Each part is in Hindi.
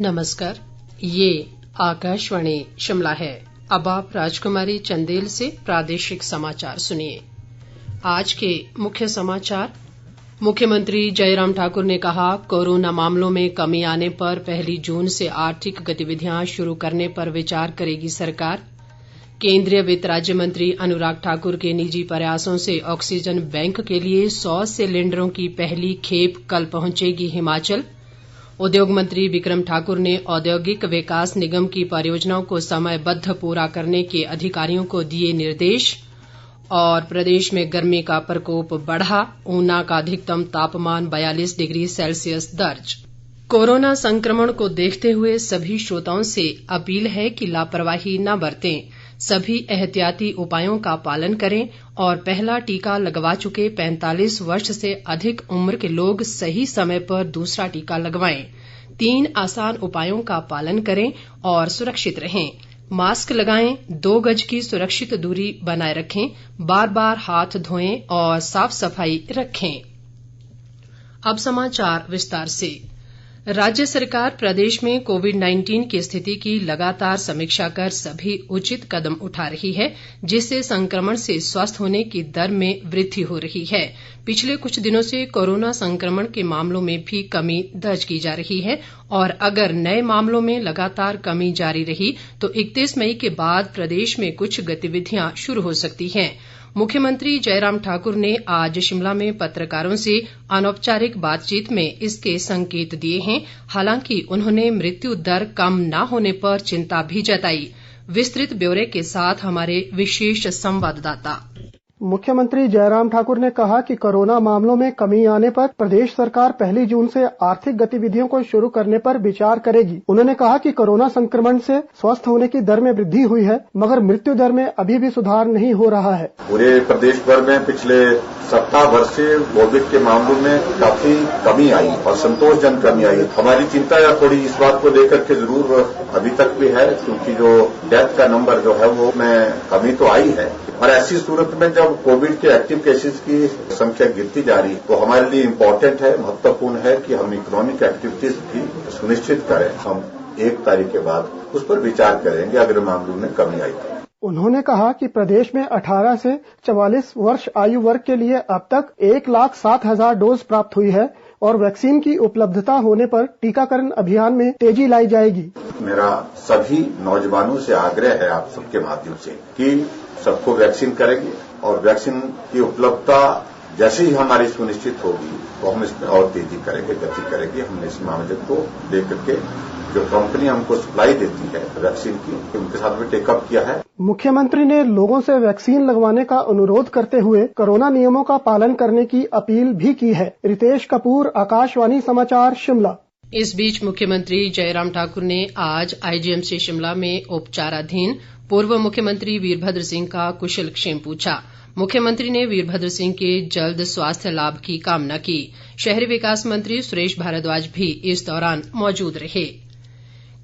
नमस्कार, ये आकाशवाणी शिमला है। अब आप राजकुमारी चंदेल से प्रादेशिक समाचार सुनिए। आज के मुख्य समाचार। मुख्यमंत्री जयराम ठाकुर ने कहा, कोरोना मामलों में कमी आने पर 1 जून से आर्थिक गतिविधियां शुरू करने पर विचार करेगी सरकार। केंद्रीय वित्त राज्य मंत्री अनुराग ठाकुर के निजी प्रयासों से ऑक्सीजन बैंक के लिए 100 सिलेंडरों की पहली खेप कल पहुंचेगी हिमाचल। उद्योग मंत्री बिक्रम ठाकुर ने औद्योगिक विकास निगम की परियोजनाओं को समयबद्ध पूरा करने के अधिकारियों को दिए निर्देश। और प्रदेश में गर्मी का प्रकोप बढ़ा, ऊना का अधिकतम तापमान 42 डिग्री सेल्सियस दर्ज। कोरोना संक्रमण को देखते हुए सभी श्रोताओं से अपील है कि लापरवाही न बरतें, सभी एहतियाती उपायों का पालन करें और पहला टीका लगवा चुके 45 वर्ष से अधिक उम्र के लोग सही समय पर दूसरा टीका लगवाएं। 3 आसान उपायों का पालन करें और सुरक्षित रहें। मास्क लगाएं, 2 गज की सुरक्षित दूरी बनाए रखें, बार बार हाथ धोएं और साफ सफाई रखें। अब समाचार विस्तार से। राज्य सरकार प्रदेश में कोविड-19 की स्थिति की लगातार समीक्षा कर सभी उचित कदम उठा रही है, जिससे संक्रमण से स्वस्थ होने की दर में वृद्धि हो रही है। पिछले कुछ दिनों से कोरोना संक्रमण के मामलों में भी कमी दर्ज की जा रही है और अगर नए मामलों में लगातार कमी जारी रही तो 31 मई के बाद प्रदेश में कुछ गतिविधियां शुरू हो सकती हैं। मुख्यमंत्री जयराम ठाकुर ने आज शिमला में पत्रकारों से अनौपचारिक बातचीत में इसके संकेत दिए हैं। हालांकि उन्होंने मृत्यु दर कम न होने पर चिंता भी जताई। विस्तृत ब्यौरे के साथ हमारे विशेष संवाददाता। मुख्यमंत्री जयराम ठाकुर ने कहा कि कोरोना मामलों में कमी आने पर प्रदेश सरकार 1 जून से आर्थिक गतिविधियों को शुरू करने पर विचार करेगी। उन्होंने कहा कि कोरोना संक्रमण से स्वस्थ होने की दर में वृद्धि हुई है, मगर मृत्यु दर में अभी भी सुधार नहीं हो रहा है। पूरे प्रदेश भर में पिछले सप्ताह भर से कोविड के मामलों में काफी कमी आई और संतोषजनक कमी आई। हमारी चिंता थोड़ी इस बात को लेकर के जरूर अभी तक भी है, क्योंकि जो डेथ का नंबर जो है वो में कमी तो आई है और ऐसी सूरत में जब कोविड के एक्टिव केसेस की संख्या गिरती जा रही तो हमारे लिए इम्पोर्टेंट है, महत्वपूर्ण है कि हम इकोनॉमिक एक्टिविटीज भी सुनिश्चित करें। हम 1 तारीख के बाद उस पर विचार करेंगे अगर मामलों में कमी आई। उन्होंने कहा कि प्रदेश में 18 से 44 वर्ष आयु वर्ग के लिए अब तक 1,07,000 डोज प्राप्त हुई है और वैक्सीन की उपलब्धता होने पर टीकाकरण अभियान में तेजी लाई जाएगी। मेरा सभी नौजवानों से आग्रह है आप सबके माध्यम से कि सबको वैक्सीन करेंगे और वैक्सीन की उपलब्धता जैसे ही हमारी सुनिश्चित होगी तो हम इसमें और तेजी करेंगे, गति करेंगे। हमने इस मामले को लेकर के जो कंपनी हमको सप्लाई देती है वैक्सीन की, उनके साथ भी टेकअप किया है। मुख्यमंत्री ने लोगों से वैक्सीन लगवाने का अनुरोध करते हुए कोरोना नियमों का पालन करने की अपील भी की है। रितेश कपूर, आकाशवाणी समाचार, शिमला। इस बीच मुख्यमंत्री जयराम ठाकुर ने आज आईजीएमसी शिमला में उपचाराधीन पूर्व मुख्यमंत्री वीरभद्र सिंह का कुशलक्षेम पूछा। मुख्यमंत्री ने वीरभद्र सिंह के जल्द स्वास्थ्य लाभ की कामना की। शहरी विकास मंत्री सुरेश भारद्वाज भी इस दौरान मौजूद रहे।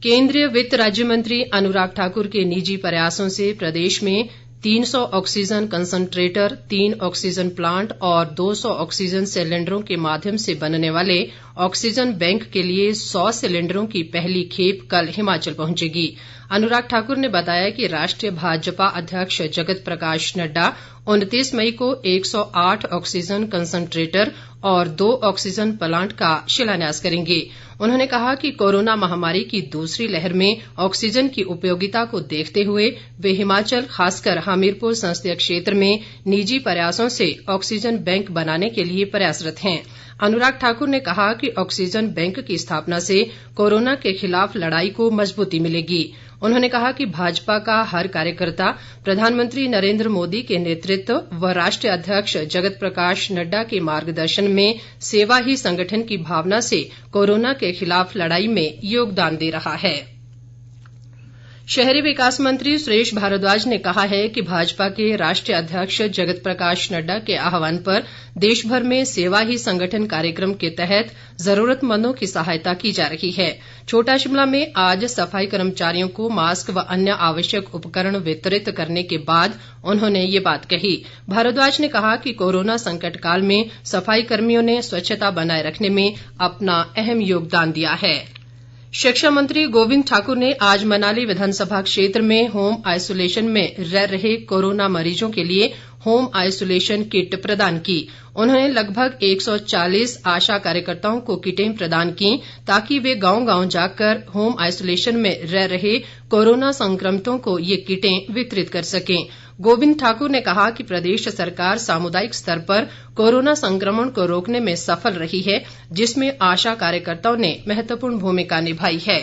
केंद्रीय वित्त राज्य मंत्री अनुराग ठाकुर के निजी प्रयासों से प्रदेश में 300 ऑक्सीजन कंसंट्रेटर, 3 ऑक्सीजन प्लांट और 200 ऑक्सीजन सिलेंडरों के माध्यम से बनने वाले ऑक्सीजन बैंक के लिए 100 सिलेंडरों की पहली खेप कल हिमाचल पहुंचेगी। अनुराग ठाकुर ने बताया कि राष्ट्रीय भाजपा अध्यक्ष जगत प्रकाश नड्डा 29 मई को 108 ऑक्सीजन कंसंट्रेटर और 2 ऑक्सीजन प्लांट का शिलान्यास करेंगे। उन्होंने कहा कि कोरोना महामारी की दूसरी लहर में ऑक्सीजन की उपयोगिता को देखते हुए वे हिमाचल, खासकर हमीरपुर संसदीय क्षेत्र में निजी प्रयासों से ऑक्सीजन बैंक बनाने के लिए प्रयासरत हैं। अनुराग ठाकुर ने कहा कि ऑक्सीजन बैंक की स्थापना से कोरोना के खिलाफ लड़ाई को मजबूती मिलेगी। उन्होंने कहा कि भाजपा का हर कार्यकर्ता प्रधानमंत्री नरेंद्र मोदी के नेतृत्व व राष्ट्रीय अध्यक्ष जगत प्रकाश नड्डा के मार्गदर्शन में सेवा ही संगठन की भावना से कोरोना के खिलाफ लड़ाई में योगदान दे रहा है। शहरी विकास मंत्री सुरेश भारद्वाज ने कहा है कि भाजपा के राष्ट्रीय अध्यक्ष जगत प्रकाश नड्डा के आह्वान पर देश भर में सेवा ही संगठन कार्यक्रम के तहत जरूरतमंदों की सहायता की जा रही है। छोटा शिमला में आज सफाई कर्मचारियों को मास्क व अन्य आवश्यक उपकरण वितरित करने के बाद उन्होंने ये बात कही। भारद्वाज ने कहा कि कोरोना संकट काल में सफाई कर्मियों ने स्वच्छता बनाए रखने में अपना अहम योगदान दिया है। शिक्षा मंत्री गोविंद ठाकुर ने आज मनाली विधानसभा क्षेत्र में होम आइसोलेशन में रह रहे कोरोना मरीजों के लिए होम आइसोलेशन किट प्रदान की। उन्होंने लगभग 140 आशा कार्यकर्ताओं को किटें प्रदान की ताकि वे गांव-गांव जाकर होम आइसोलेशन में रह रहे कोरोना संक्रमितों को ये किटें वितरित कर सकें। गोविंद ठाकुर ने कहा कि प्रदेश सरकार सामुदायिक स्तर पर कोरोना संक्रमण को रोकने में सफल रही है, जिसमें आशा कार्यकर्ताओं ने महत्वपूर्ण भूमिका निभाई है।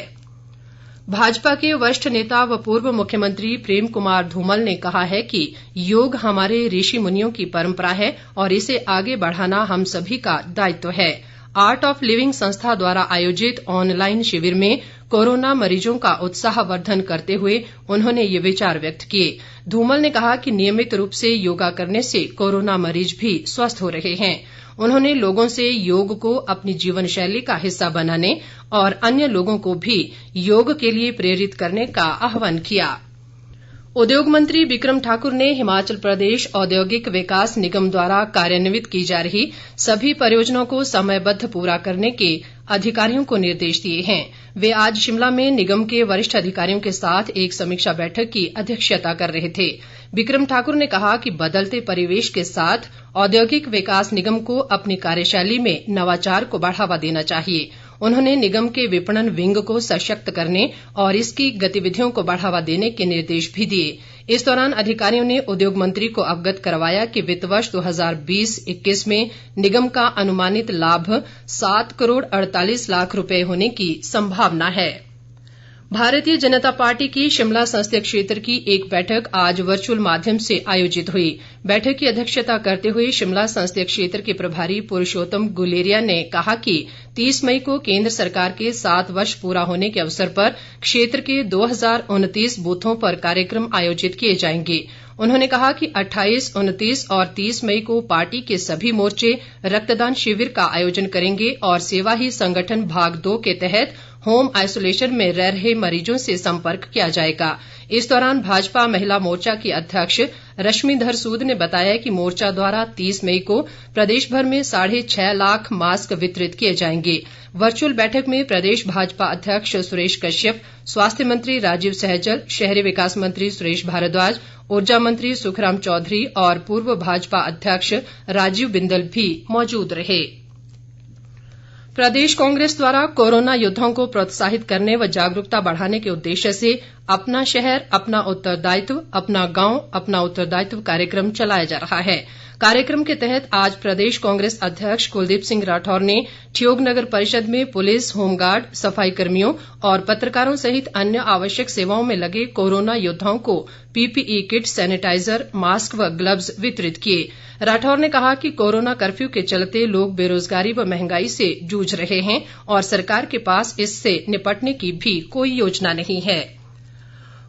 भाजपा के वरिष्ठ नेता व पूर्व मुख्यमंत्री प्रेम कुमार धूमल ने कहा है कि योग हमारे ऋषि मुनियों की परंपरा है और इसे आगे बढ़ाना हम सभी का दायित्व है। आर्ट ऑफ लिविंग संस्था द्वारा आयोजित ऑनलाइन शिविर में कोरोना मरीजों का उत्साहवर्धन करते हुए उन्होंने ये विचार व्यक्त किए। धूमल ने कहा कि नियमित रूप से योगा करने से कोरोना मरीज भी स्वस्थ हो रहे हैं। उन्होंने लोगों से योग को अपनी जीवन शैली का हिस्सा बनाने और अन्य लोगों को भी योग के लिए प्रेरित करने का आह्वान किया। उद्योग मंत्री बिक्रम ठाकुर ने हिमाचल प्रदेश औद्योगिक विकास निगम द्वारा कार्यान्वित की जा रही सभी परियोजनाओं को समयबद्ध पूरा करने के अधिकारियों को निर्देश दिए हैं। वे आज शिमला में निगम के वरिष्ठ अधिकारियों के साथ एक समीक्षा बैठक की अध्यक्षता कर रहे थे। बिक्रम ठाकुर ने कहा कि बदलते परिवेश के साथ औद्योगिक विकास निगम को अपनी कार्यशैली में नवाचार को बढ़ावा देना चाहिए। उन्होंने निगम के विपणन विंग को सशक्त करने और इसकी गतिविधियों को बढ़ावा देने के निर्देश भी दिए। इस दौरान अधिकारियों ने उद्योग मंत्री को अवगत करवाया कि वित्त वर्ष 2020-21 में निगम का अनुमानित लाभ 7 करोड़ 48 लाख रुपए होने की संभावना है। भारतीय जनता पार्टी की शिमला संसदीय क्षेत्र की एक बैठक आज वर्चुअल माध्यम से आयोजित हुई। बैठक की अध्यक्षता करते हुए शिमला संसदीय क्षेत्र के प्रभारी पुरुषोत्तम गुलेरिया ने कहा कि 30 मई को केंद्र सरकार के 7 वर्ष पूरा होने के अवसर पर क्षेत्र के 2029 बूथों पर कार्यक्रम आयोजित किए जाएंगे। उन्होंने कहा कि 28, 29 और 30 मई को पार्टी के सभी मोर्चे रक्तदान शिविर का आयोजन करेंगे और सेवा ही संगठन भाग 2 के तहत होम आइसोलेशन में रह रहे मरीजों से संपर्क किया जाएगा। इस दौरान भाजपा महिला मोर्चा की अध्यक्ष रश्मिधर सूद ने बताया कि मोर्चा द्वारा 30 मई को प्रदेश भर में 6.5 लाख मास्क वितरित किए जाएंगे। वर्चुअल बैठक में प्रदेश भाजपा अध्यक्ष सुरेश कश्यप, स्वास्थ्य मंत्री राजीव सहजल, शहरी विकास मंत्री सुरेश भारद्वाज, ऊर्जा मंत्री सुखराम चौधरी और पूर्व भाजपा अध्यक्ष राजीव बिंदल भी मौजूद रहे। प्रदेश कांग्रेस द्वारा कोरोना योद्धाओं को प्रोत्साहित करने व जागरूकता बढ़ाने के उद्देश्य से अपना शहर अपना उत्तरदायित्व, अपना गांव अपना उत्तरदायित्व कार्यक्रम चलाया जा रहा है। कार्यक्रम के तहत आज प्रदेश कांग्रेस अध्यक्ष कुलदीप सिंह राठौर ने ठियोग नगर परिषद में पुलिस, होमगार्ड, सफाई कर्मियों और पत्रकारों सहित अन्य आवश्यक सेवाओं में लगे कोरोना योद्धाओं को पीपीई किट, सैनिटाइजर, मास्क व ग्लव्स वितरित किए। राठौर ने कहा कि कोरोना कर्फ्यू के चलते लोग बेरोजगारी व महंगाई से जूझ रहे हैं और सरकार के पास इससे निपटने की भी कोई योजना नहीं है।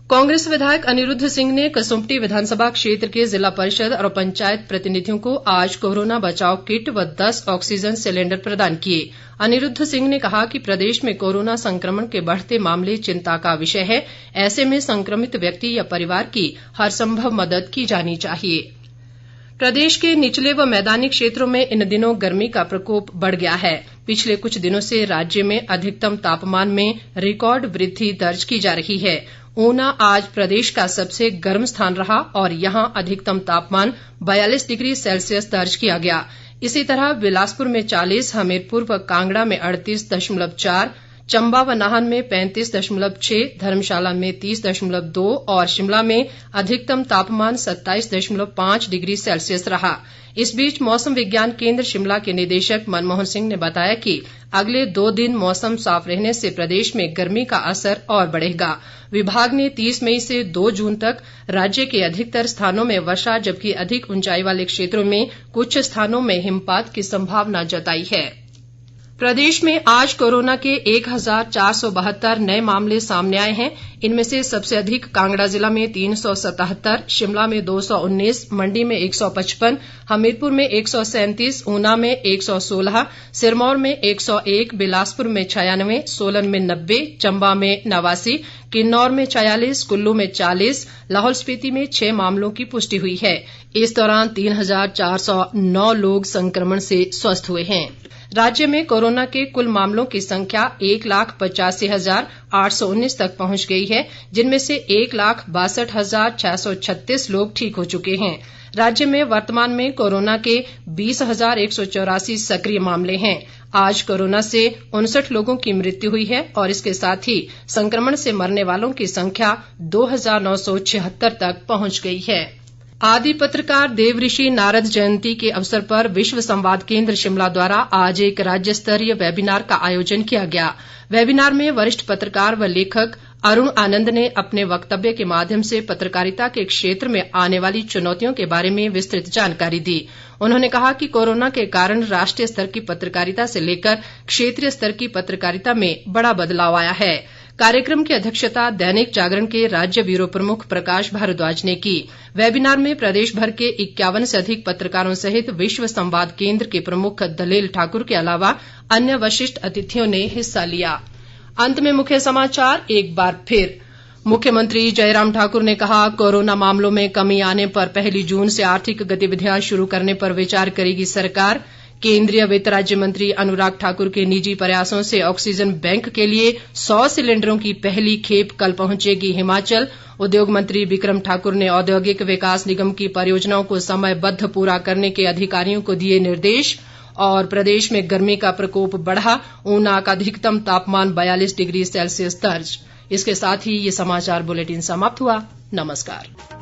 कांग्रेस विधायक अनिरुद्ध सिंह ने कसुम्पटी विधानसभा क्षेत्र के जिला परिषद और पंचायत प्रतिनिधियों को आज कोरोना बचाव किट व 10 ऑक्सीजन सिलेंडर प्रदान किए। अनिरुद्ध सिंह ने कहा कि प्रदेश में कोरोना संक्रमण के बढ़ते मामले चिंता का विषय है। ऐसे में संक्रमित व्यक्ति या परिवार की हर संभव मदद की जानी चाहिए। प्रदेश के निचले व मैदानी क्षेत्रों में इन दिनों गर्मी का प्रकोप बढ़ गया है। पिछले कुछ दिनों से राज्य में अधिकतम तापमान में रिकॉर्ड वृद्धि दर्ज की जा रही है। ऊना आज प्रदेश का सबसे गर्म स्थान रहा और यहां अधिकतम तापमान 42 डिग्री सेल्सियस दर्ज किया गया। इसी तरह बिलासपुर में 40, हमीरपुर व कांगड़ा में 38.4, चंबा व नाहन में 35.6, धर्मशाला में 30.2 और शिमला में अधिकतम तापमान 27.5 डिग्री सेल्सियस रहा। इस बीच मौसम विज्ञान केंद्र शिमला के निदेशक मनमोहन सिंह ने बताया कि अगले 2 दिन मौसम साफ रहने से प्रदेश में गर्मी का असर और बढ़ेगा। विभाग ने 30 मई से 2 जून तक राज्य के अधिकतर स्थानों में वर्षा जबकि अधिक ऊंचाई वाले क्षेत्रों में कुछ स्थानों में हिमपात की संभावना जताई है। प्रदेश में आज कोरोना के 1472 नए मामले सामने आए हैं। इनमें से सबसे अधिक कांगड़ा जिला में 377, शिमला में 219, मंडी में 155, हमीरपुर में 137, ऊना में 116, सिरमौर में 101, बिलासपुर में 96, सोलन में 90, चंबा में 89, किन्नौर में 46, कुल्लू में 40, लाहौल स्पीति में 6 मामलों की पुष्टि हुई है। इस दौरान 3409 लोग संक्रमण से स्वस्थ हुए हैं। राज्य में कोरोना के कुल मामलों की संख्या 1,85,819 तक पहुंच गई है, जिनमें से 1,62,636 लोग ठीक हो चुके हैं। राज्य में वर्तमान में कोरोना के 20,184 सक्रिय मामले हैं। आज कोरोना से 59 लोगों की मृत्यु हुई है और इसके साथ ही संक्रमण से मरने वालों की संख्या 2,976 तक पहुंच गई है। आदि पत्रकार देवऋषि नारद जयंती के अवसर पर विश्व संवाद केंद्र शिमला द्वारा आज एक राज्य स्तरीय वेबिनार का आयोजन किया गया। वेबिनार में वरिष्ठ पत्रकार व लेखक अरुण आनंद ने अपने वक्तव्य के माध्यम से पत्रकारिता के क्षेत्र में आने वाली चुनौतियों के बारे में विस्तृत जानकारी दी। उन्होंने कहा कि कोरोना के कारण राष्ट्रीय स्तर की पत्रकारिता से लेकर क्षेत्रीय स्तर की पत्रकारिता में बड़ा बदलाव आया है। कार्यक्रम की अध्यक्षता दैनिक जागरण के राज्य ब्यूरो प्रमुख प्रकाश भारद्वाज ने की। वेबिनार में प्रदेश भर के 51 से अधिक पत्रकारों सहित विश्व संवाद केंद्र के प्रमुख दलेल ठाकुर के अलावा अन्य वरिष्ठ अतिथियों ने हिस्सा लिया। अंत में मुख्य समाचार एक बार फिर। मुख्यमंत्री जयराम ठाकुर ने कहा, कोरोना मामलों में कमी आने पर 1 जून से आर्थिक गतिविधियां शुरू करने पर विचार करेगी सरकार। केंद्रीय वित्त राज्य मंत्री अनुराग ठाकुर के निजी प्रयासों से ऑक्सीजन बैंक के लिए 100 सिलेंडरों की पहली खेप कल पहुंचेगी हिमाचल। उद्योग मंत्री बिक्रम ठाकुर ने औद्योगिक विकास निगम की परियोजनाओं को समयबद्ध पूरा करने के अधिकारियों को दिए निर्देश। और प्रदेश में गर्मी का प्रकोप बढ़ा, ऊना का अधिकतम तापमान 42 डिग्री सेल्सियस दर्ज। इसके साथ ही ये समाचार बुलेटिन समाप्त हुआ। नमस्कार।